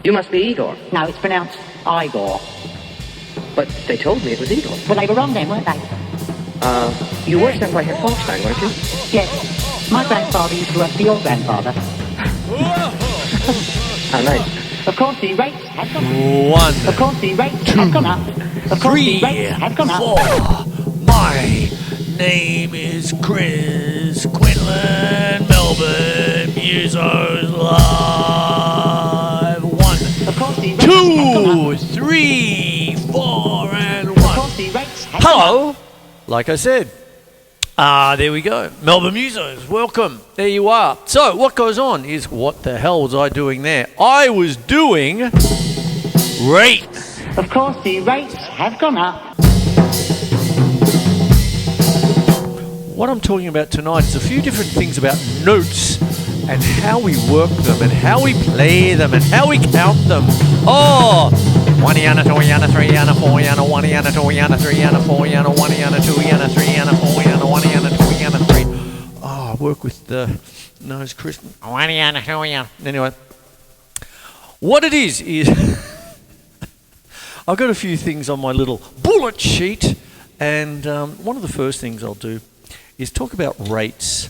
You must be Igor. No, it's pronounced Igor. But they told me it was Igor. Well, they were wrong then, weren't they? You were sent by Herr Frankenstein, weren't you? Yes. My grandfather used to work for your grandfather. How nice. Of course, the rates have gone up. One, Of course, the rates have gone up. Of course, three, the rates have gone up. 4. My name is Chris Quinlan, Melbourne Musos live. 1, Of course, the rates have gone 2, up. 3, 4, and Of 1. course, the rates have gone up. Hello, like I said. There we go. Melbourne Musos, welcome. There you are. So, what goes on is, what the hell was I doing there? I was doing rates. Of course, the rates have gone up. What I'm talking about tonight is a few different things about notes and how we work them and how we play them and how we count them. Oh! 1 yana, 2 yana, 3 yana, 4 yana, 1 yana, 2 yana, 3 yana, 4 yana, 1 yana, 2 yana, 3 yana, 4 yana, 1 yana, 2 yana, 3. Oh, I work with the nose crisp. 1 yana, 2 yana. Anyway, what it is I've got a few things on my little bullet sheet, and one of the first things I'll do is talk about rates.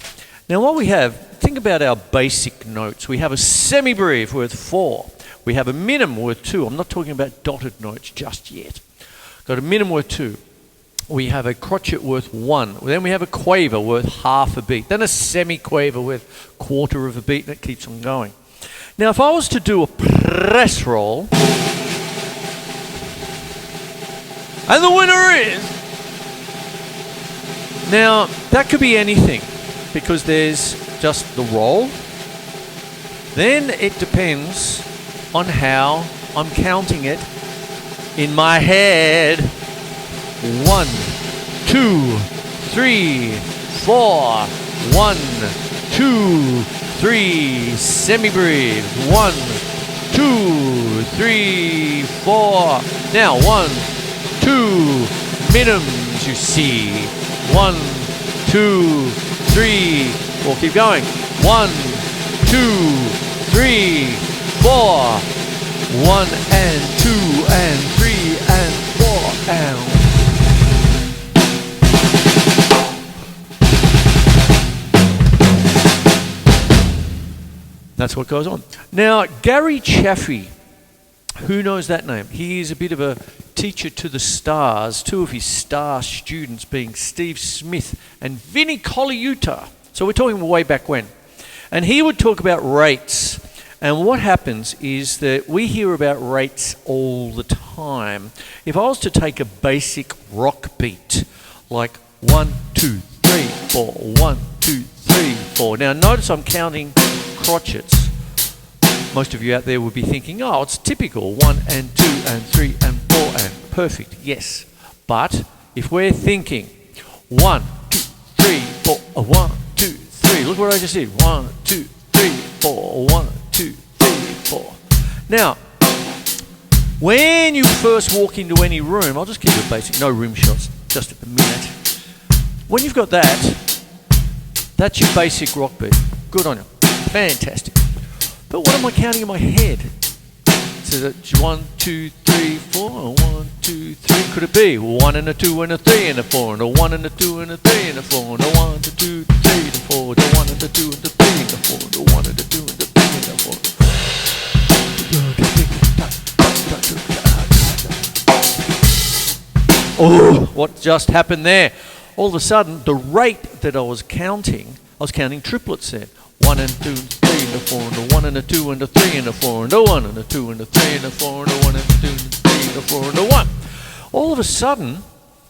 Now, what we have, think about our basic notes. We have a semi-breve worth 4. We have a minim worth 2. I'm not talking about dotted notes just yet. Got a minim worth 2. We have a crotchet worth 1. Then we have a quaver worth half a beat. Then a semi-quaver worth quarter of a beat, and it keeps on going. Now, if I was to do a press roll, and the winner is... Now, that could be anything, because there's just the roll. Then it depends on how I'm counting it in my head. 1, 2, 3, 4. 1, 2, 3, semi-breve. 1, 2, 3, 4. Now, 1, 2, minims, you see. 1, 2, 3, 4. Keep going. 1, 2, 3, 4. 1 and 2 and 3 and 4 and... That's what goes on. Now, Gary Chaffee, who knows that name? He is a bit of a teacher to the stars, 2 of his star students being Steve Smith and Vinnie Colaiuta. So we're talking way back when. And he would talk about rates. And what happens is that we hear about rates all the time. If I was to take a basic rock beat, like 1, 2, 3, 4, 1, 2, 3, 4. Now notice I'm counting crotchets. Most of you out there would be thinking, oh, it's typical, 1 and 2 and 3 and 4 and perfect. Yes, but if we're thinking 1, 2, 3, 4, 1, 2, 3. Look what I just did. 1, 2, 3, 4, 1, 2, 3, 4. Now, when you first walk into any room, I'll just keep it basic, no room shots, just at the minute. When you've got that, that's your basic rock beat. Good on you. Fantastic. But what am I counting in my head? So that's 1, 2, 3, 4, 1, 2, 3. Could it be 1 and a 2 and a 3 and a 4 and a 1 and a 2 and a 3 and a 4 and a 1 and a 2 and a 3 and a 4 and a 1 and a 2 and a 3 and a 4 and a 1 and a 2 and a 3 and a 4. Oh, what just happened there? All of a sudden, the rate that I was counting triplets there. 1 and 2 and 3 and a 4 and a 1 and a 2 and a 3 and a 4 and a 1 and a 2 and a 3 and a 4 and a 1 and a 2 and a 3 and a 4 and a 1. All of a sudden,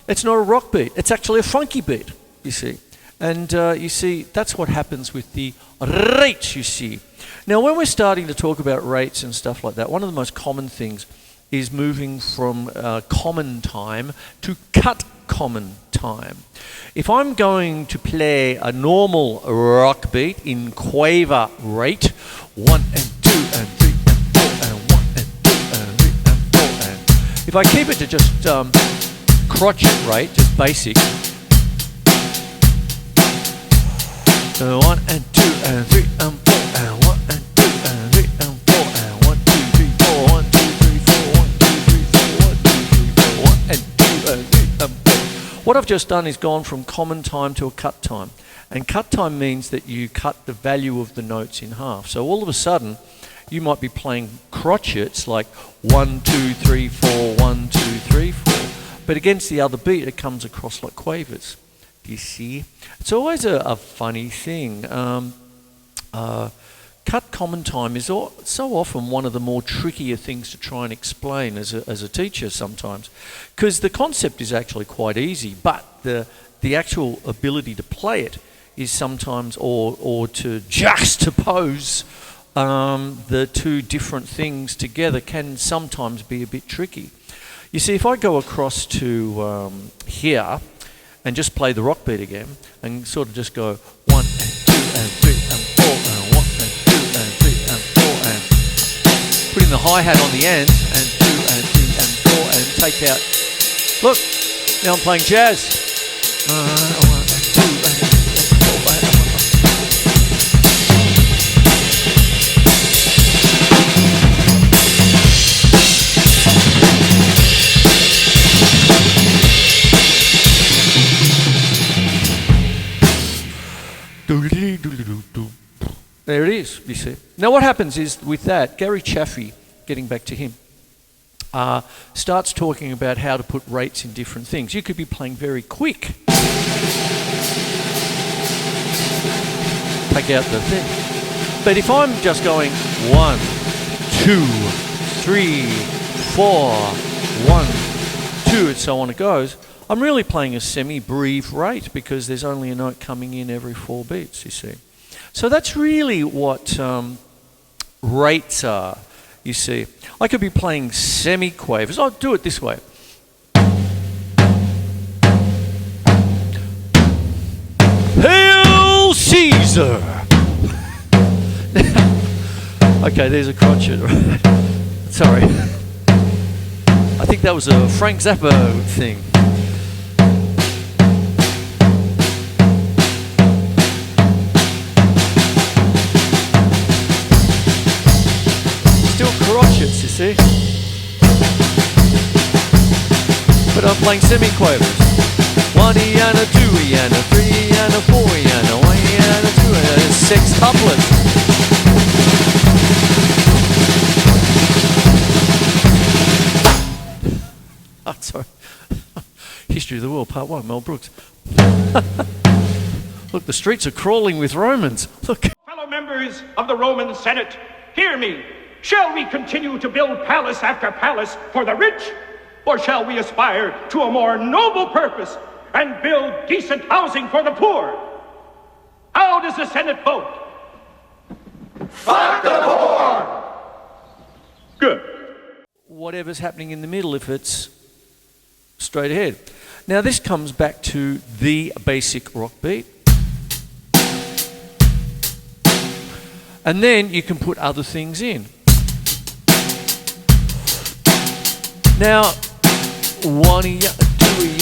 it's not a rock beat. It's actually a funky beat, you see. And you see, that's what happens with the rates, you see. Now, when we're starting to talk about rates and stuff like that, one of the most common things is moving from common time to cut common time. If I'm going to play a normal rock beat in quaver rate, 1 and 2 and 3 and 4 and 1 and 2 and 3 and 4 and... If I keep it to just crotchet rate, just basic, 1 and 2 and 3 and 4 and 1 and 2 and 3 and 4 and 1, 2, 3, 4, what I've just done is gone from common time to a cut time. And cut time means that you cut the value of the notes in half. So all of a sudden, you might be playing crotchets like 1, 2, 3, 4, 1, 2, 3, 4. But against the other beat, it comes across like quavers. Do you see? It's always a funny thing. Cut common time is so often one of the more trickier things to try and explain as a teacher sometimes, because the concept is actually quite easy, but the actual ability to play it is sometimes, or to juxtapose the two different things together can sometimes be a bit tricky. You see, if I go across to here and just play the rock beat again and sort of just go 1 and 2 and 3 and 4 and 1 and 2 and 3 and 4 and put in the hi-hat on the end and 2 and 3 and 4 and take out. Look, now I'm playing jazz. 1 and 2 and 3 and 4 and there it is, you see. Now what happens is with that, Gary Chaffee, getting back to him, starts talking about how to put rates in different things. You could be playing very quick. Take out the thing. But if I'm just going 1, 2, 3, 4, 1, 2, and so on it goes, I'm really playing a semi-brief rate because there's only a note coming in every 4 beats, you see. So that's really what rates are, you see. I could be playing semi-quavers. I'll do it this way. Hail Caesar! Okay, there's a crotchet. Sorry. I think that was a Frank Zappa thing. Crotchets, you see. But I'm playing semi-quavers. 1 and a 2 and a 3 and a 4 and a 1 and a 2 and a 6 couplets. Oh, sorry. History of the World, Part 1, Mel Brooks. Look, the streets are crawling with Romans. Look. Fellow members of the Roman Senate, hear me. Shall we continue to build palace after palace for the rich? Or shall we aspire to a more noble purpose and build decent housing for the poor? How does the Senate vote? Fuck the poor! Good. Whatever's happening in the middle if it's straight ahead. Now this comes back to the basic rock beat. And then you can put other things in. Now, 1 and 2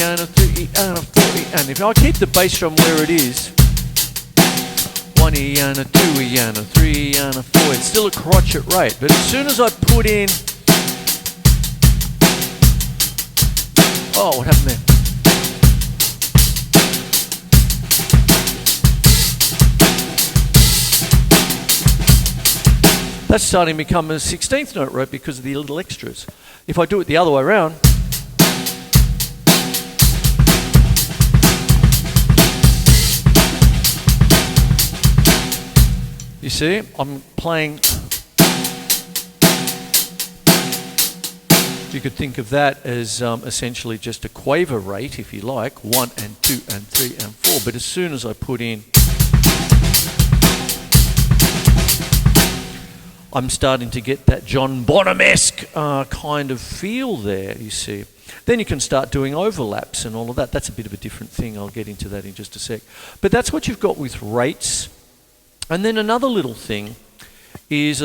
and a 3 and a 4 and if I keep the bass drum where it is, 1 and a 2 and a 3 and a 4, it's still a crotchet rate. But as soon as I put in, oh, what happened there? That's starting to become a 16th note rate because of the little extras. If I do it the other way around, you see, I'm playing, you could think of that as essentially just a quaver rate, if you like, 1 and 2 and 3 and 4. But as soon as I put in, I'm starting to get that John Bonham-esque kind of feel there, you see. Then you can start doing overlaps and all of that. That's a bit of a different thing. I'll get into that in just a sec. But that's what you've got with rates. And then another little thing is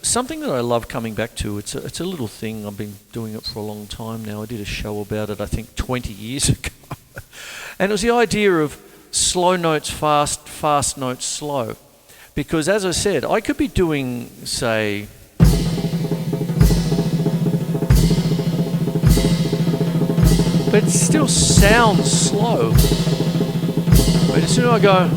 something that I love coming back to. It's a little thing. I've been doing it for a long time now. I did a show about it, I think, 20 years ago. And it was the idea of slow notes fast, fast notes slow. Because as I said, I could be doing, say, but but it still sounds slow. But as soon as I go,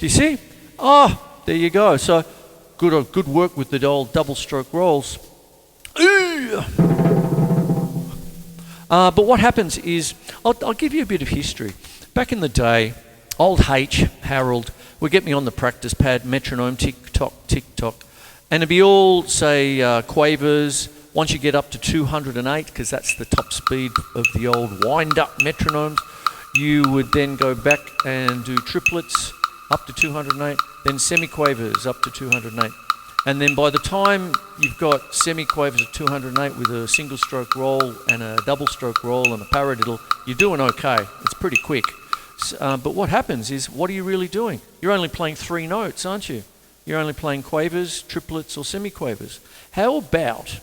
do you see? Oh, there you go. So good work with the old double stroke rolls. But what happens is, I'll give you a bit of history. Back in the day, old Harold, would get me on the practice pad, metronome, tick-tock, tick-tock, and it'd be all, say, quavers. Once you get up to 208, because that's the top speed of the old wind-up metronomes, you would then go back and do triplets up to 208, then semi-quavers up to 208. And then by the time you've got semi-quavers at 208 with a single stroke roll and a double stroke roll and a paradiddle, you're doing okay. It's pretty quick. But what happens is, what are you really doing? You're only playing 3 notes, aren't you? You're only playing quavers, triplets, or semi-quavers. How about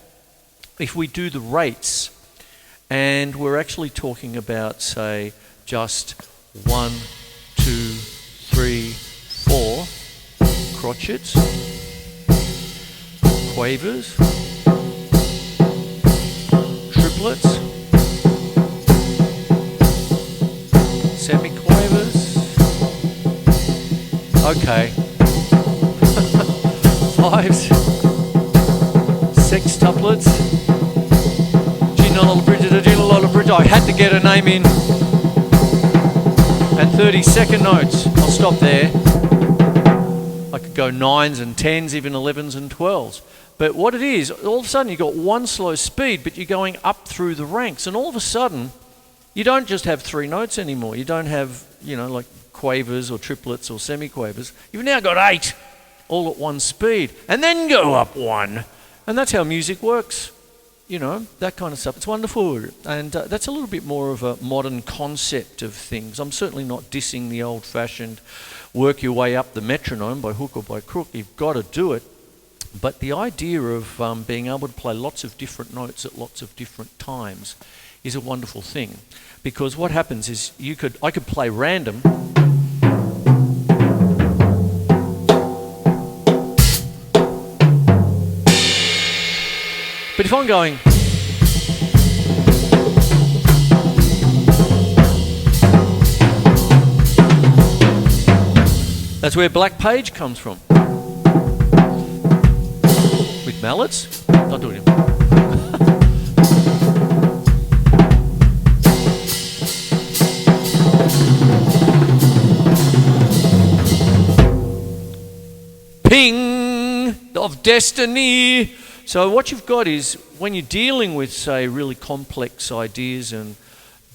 if we do the rates and we're actually talking about, say, just 1, 2, 3, 4 crotchets, quavers, triplets, semi-quavers, okay, fives, sextuplets, Gina Bridge, I had to get her name in, and 30-second notes. I'll stop there. I could go 9s and 10s, even 11s and 12s. But what it is, all of a sudden you've got one slow speed, but you're going up through the ranks. And all of a sudden, you don't just have 3 notes anymore. You don't have, like quavers or triplets or semi-quavers. You've now got 8, all at one speed. And then go up 1. And that's how music works. That kind of stuff. It's wonderful. And that's a little bit more of a modern concept of things. I'm certainly not dissing the old-fashioned work your way up the metronome by hook or by crook. You've got to do it. But the idea of being able to play lots of different notes at lots of different times is a wonderful thing. Because what happens is I could play random. But if I'm going, that's where Black Page comes from. With mallets? Not doing it. Ping of destiny. So what you've got is, when you're dealing with, say, really complex ideas and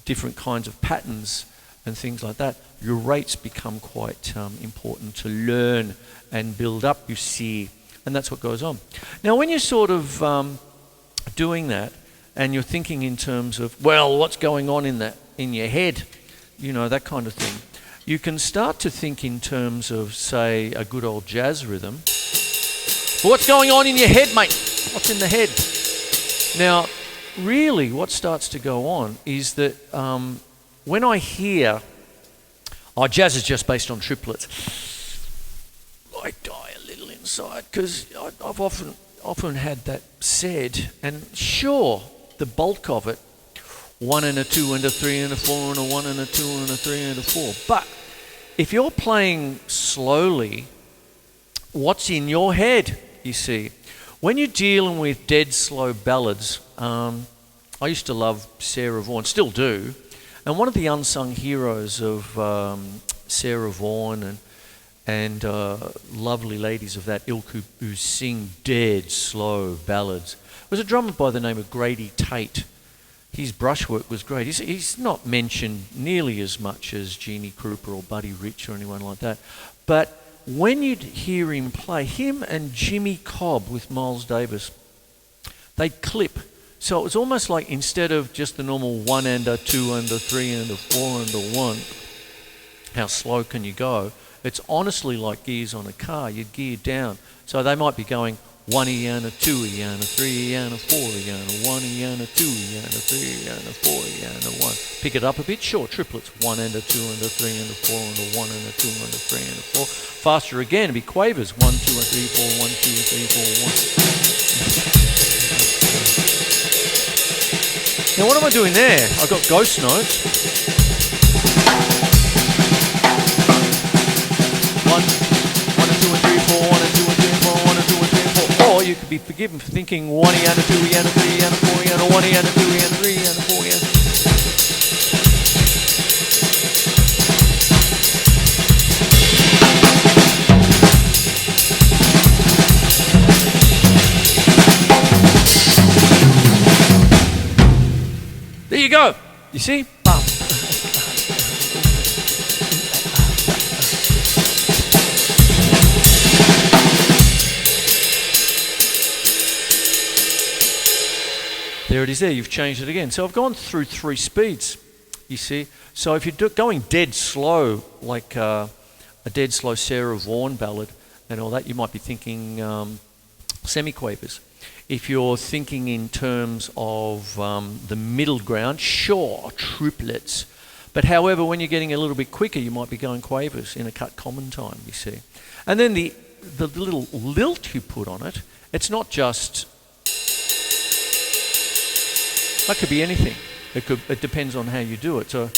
different kinds of patterns and things like that, your rates become quite important to learn and build up, you see. And that's what goes on. Now, when you're sort of doing that, and you're thinking in terms of, well, what's going on in your head, that kind of thing, you can start to think in terms of, say, a good old jazz rhythm. But what's going on in your head, mate? What's in the head? Now, really, what starts to go on is that when I hear, jazz is just based on triplets, I die a little inside, because I've often had that said, and sure, the bulk of it, 1 and a 2 and a 3 and a 4 and a 1 and a 2 and a 3 and a 4. But if you're playing slowly, what's in your head, you see? When you're dealing with dead slow ballads, I used to love Sarah Vaughan, still do, and one of the unsung heroes of Sarah Vaughan and lovely ladies of that ilk who sing dead slow ballads was a drummer by the name of Grady Tate. His brushwork was great. He's not mentioned nearly as much as Jeannie Krupa or Buddy Rich or anyone like that. But when you'd hear him play, him and Jimmy Cobb with Miles Davis, they'd clip. So it was almost like, instead of just the normal 1 and a 2 and a 3 and a 4 and a 1, how slow can you go? It's honestly like gears on a car. You gear down. So they might be going 1 and a 2 and a 3 and a 4 and a 1 and a 2 and a 3 and a 4 and a 1. Pick it up a bit, short triplets. 1 and a 2 and a 3 and a 4 and a 1 and a 2 and a 3 and a 4. Faster again, it'd be quavers. 1, 2 and 3, 4, 1, 2, 3, 4, 1. Now what am I doing there? I've got ghost notes. 1 and 2 and 3, 4, 1 and 2 and 3 and 4, 1 and 2 and 3 and 4. Or you could be forgiven for thinking 1 and a 2 and a 3 and a 4 and a 1 and a 2 and a 3 and a 4 and. There you go. You see? Bum. There it is there, you've changed it again. So I've gone through 3 speeds, you see. So if you're going dead slow, like a dead slow Sarah Vaughan ballad and all that, you might be thinking semiquavers. If you're thinking in terms of the middle ground, sure, triplets. But however, when you're getting a little bit quicker, you might be going quavers in a cut common time, you see. And then the little lilt you put on it, it's not just... That could be anything. It depends on how you do it. So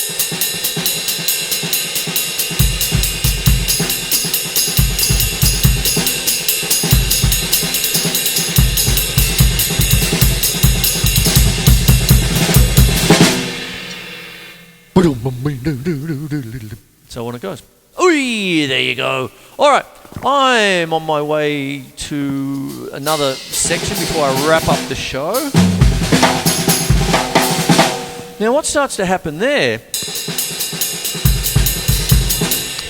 on it goes. Ooh, there you go. All right, I'm on my way to another section before I wrap up the show. Now what starts to happen there,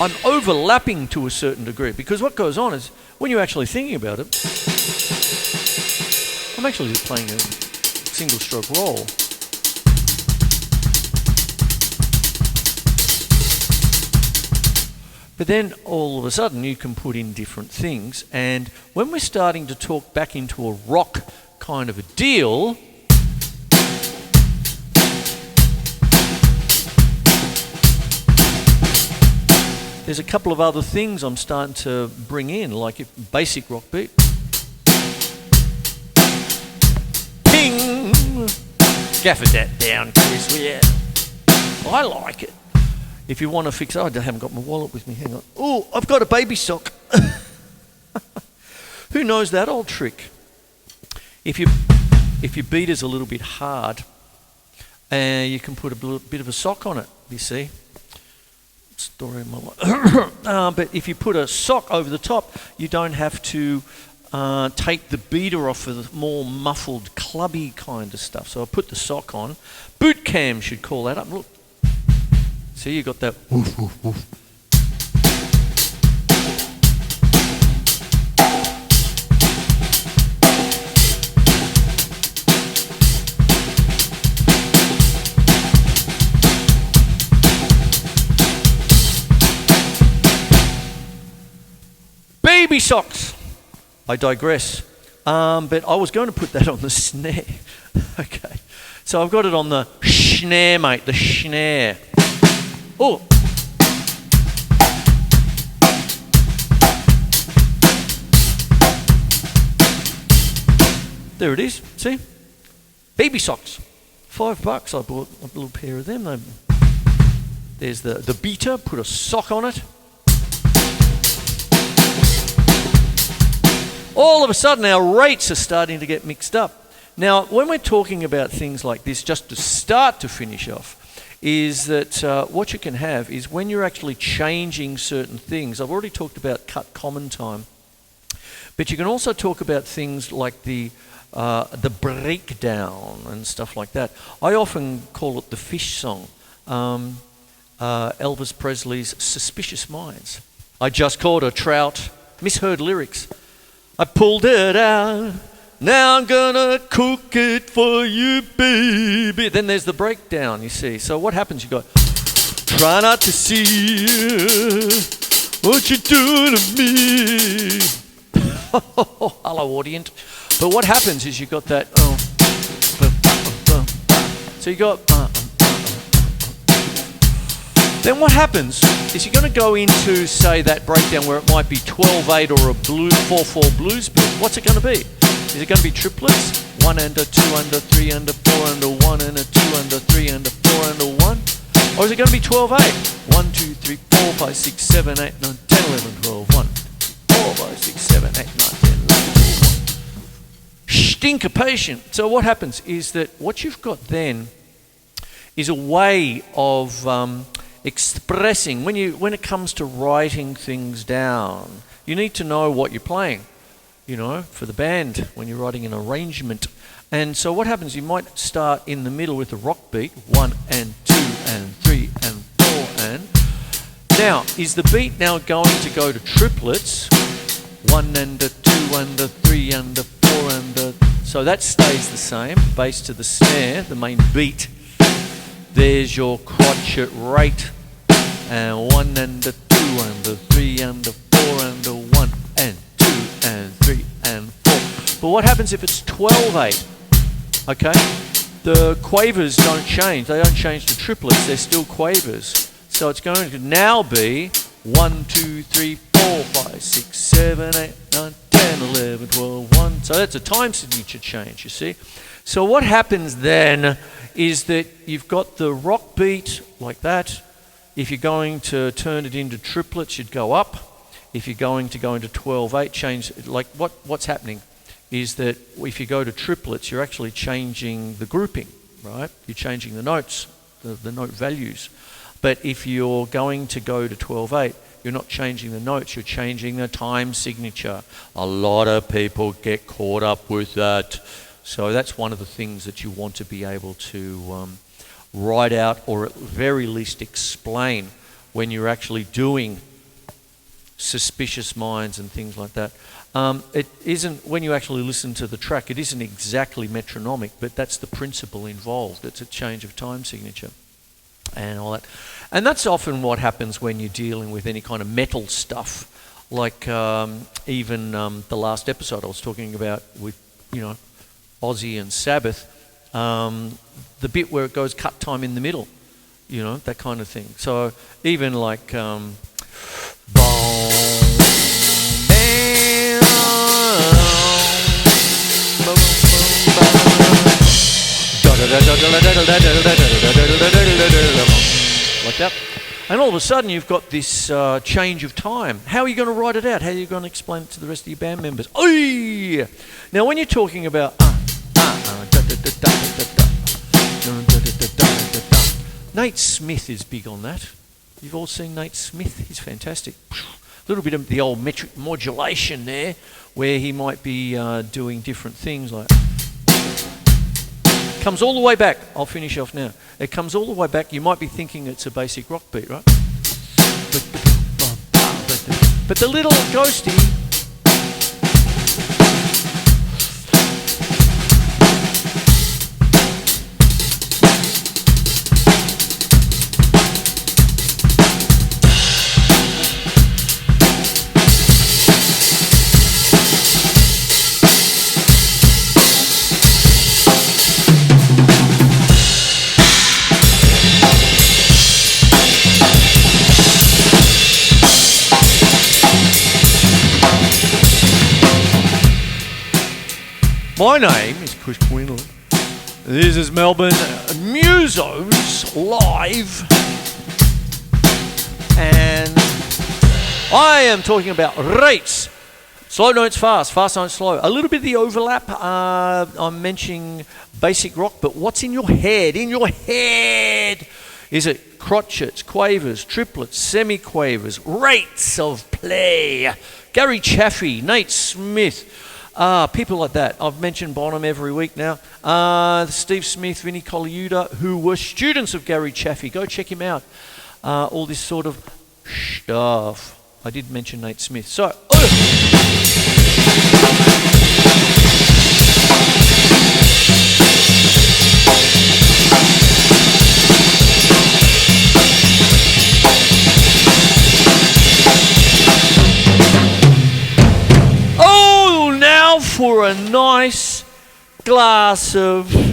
I'm overlapping to a certain degree, because what goes on is, when you're actually thinking about it, I'm actually just playing a single stroke roll. But then all of a sudden you can put in different things, and when we're starting to talk back into a rock kind of a deal, there's a couple of other things I'm starting to bring in, like a basic rock beat. Ping! Gafford that down, Chris, will ya? I like it. If you want to fix... Oh, I haven't got my wallet with me, hang on. Oh, I've got a baby sock. Who knows that old trick? If your beat is a little bit hard, you can put a bit of a sock on it, you see. Story of my life. But if you put a sock over the top, you don't have to take the beater off for the more muffled, clubby kind of stuff. So I put the sock on. Boot cam should call that up. Look, see, you got that woof, woof, woof. Baby socks. I digress. But I was going to put that on the snare. Okay. So I've got it on the snare, mate. The snare. Oh. There it is. See? Baby socks. $5. I bought a little pair of them. There's the beater. Put a sock on it. All of a sudden, our rates are starting to get mixed up. Now, when we're talking about things like this, just to start to finish off, is that what you can have is when you're actually changing certain things. I've already talked about cut common time, but you can also talk about things like the breakdown and stuff like that. I often call it the fish song, Elvis Presley's Suspicious Minds. I just caught a trout, misheard lyrics. I pulled it out, now I'm gonna cook it for you, baby. Then there's the breakdown, you see. So what happens? You go, try not to see what you do to me. Hello, audience. But what happens is you've got that. So you got. Then what happens is you're going to go into, say, that breakdown where it might be 12/8 or a 4/4 blues beat. What's it going to be? Is it going to be triplets? 1 under, 2 under, 3 under, 4 under, 1 and a 2 under, 3 under, 4 under, 1? Or is it going to be 12/8? 1, 2, 3, 4, 5, 6, 7, 8, 9, 10, 11, 12, 1, 4, 5, 6, 7, 8, 9, 10, 11, 12, 1. Stinker patient. So what happens is that what you've got then is a way of expressing. When it comes to writing things down, you need to know what you're playing, for the band when you're writing an arrangement. And so what happens, you might start in the middle with a rock beat, 1 and 2 and 3 and 4 and... Now, is the beat now going to go to triplets? 1 under, 2 under, 3 under, 4 under... So that stays the same, bass to the snare, the main beat. There's your crotchet rate. And 1 under, 2 under, 3 under, 4 under, 1 and 2 and 3 and 4. But what happens if it's 12/8? Okay, the quavers don't change. They don't change to triplets. They're still quavers. So it's going to now be 1, 2, 3, 4, 5, 6, 7, 8, 9, 10, 11, 12, 1. So that's a time signature change, you see. So what happens then is that you've got the rock beat like that. If you're going to turn it into triplets, you'd go up. If you're going to go into 12/8, change, like what's happening is that if you go to triplets, you're actually changing the grouping, right? You're changing the notes, the note values. But if you're going to go to 12/8, you're not changing the notes, you're changing the time signature. A lot of people get caught up with that. So that's one of the things that you want to be able to write out, or at very least explain when you're actually doing Suspicious Minds and things like that. It isn't, when you actually listen to the track, it isn't exactly metronomic, but that's the principle involved. It's a change of time signature and all that. And that's often what happens when you're dealing with any kind of metal stuff, like even the last episode I was talking about with, Ozzy and Sabbath, the bit where it goes cut time in the middle, that kind of thing. So even like like that. And all of a sudden you've got this change of time. How are you going to write it out? How are you going to explain it to the rest of your band members? Oy! Now when you're talking about Nate Smith is big on that. You've all seen Nate Smith. He's fantastic. A little bit of the old metric modulation there, where he might be doing different things like... Comes all the way back. I'll finish off now. It comes all the way back. You might be thinking it's a basic rock beat, right? But the little ghosty... My name is Chris Quinlan. This is Melbourne Musos live. And I am talking about rates. Slow notes fast, fast notes slow. A little bit of the overlap. I'm mentioning basic rock, but what's in your head? In your head, is it crotchets, quavers, triplets, semi-quavers, rates of play? Gary Chaffee, Nate Smith. People like that. I've mentioned Bonham every week now. Steve Smith, Vinnie Colaiuta, who were students of Gary Chaffee. Go check him out. All this sort of stuff. I did mention Nate Smith. So... for a nice glass of